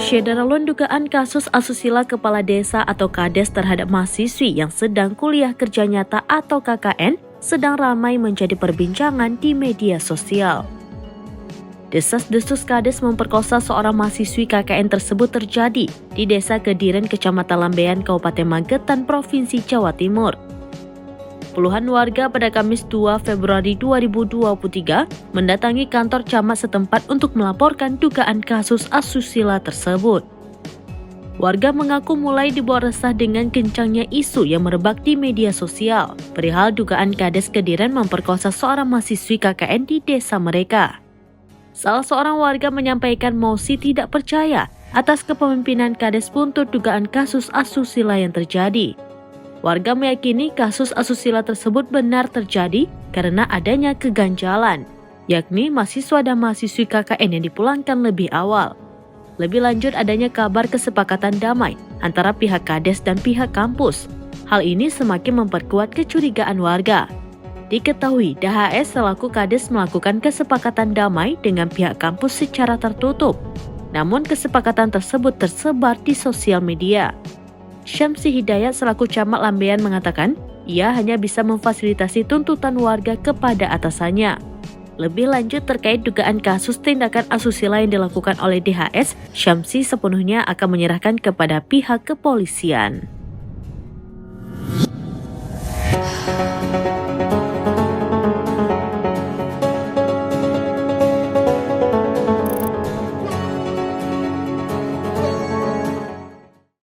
Syederalun dugaan kasus asusila kepala desa atau kades terhadap mahasiswi yang sedang kuliah kerja nyata atau KKN sedang ramai menjadi perbincangan di media sosial. Desas-desus kades memperkosa seorang mahasiswi KKN tersebut terjadi di Desa Kediren, Kecamatan Lambean, Kabupaten Magetan, Provinsi Jawa Timur. Puluhan warga pada Kamis 2 Februari 2023 mendatangi kantor camat setempat untuk melaporkan dugaan kasus asusila tersebut. Warga mengaku mulai dibawa resah dengan kencangnya isu yang merebak di media sosial perihal dugaan kades Kediren memperkosa seorang mahasiswi KKN di desa mereka. Salah seorang warga menyampaikan mosi tidak percaya atas kepemimpinan kades buntut dugaan kasus asusila yang terjadi. Warga meyakini kasus asusila tersebut benar terjadi karena adanya keganjalan, yakni mahasiswa dan mahasiswi KKN yang dipulangkan lebih awal. Lebih lanjut, adanya kabar kesepakatan damai antara pihak kades dan pihak kampus. Hal ini semakin memperkuat kecurigaan warga. Diketahui, DHS selaku kades melakukan kesepakatan damai dengan pihak kampus secara tertutup. Namun kesepakatan tersebut tersebar di sosial media. Syamsi Hidayat selaku camat Lambean mengatakan ia hanya bisa memfasilitasi tuntutan warga kepada atasannya. Lebih lanjut terkait dugaan kasus tindakan asusila yang dilakukan oleh DHS, Syamsi sepenuhnya akan menyerahkan kepada pihak kepolisian.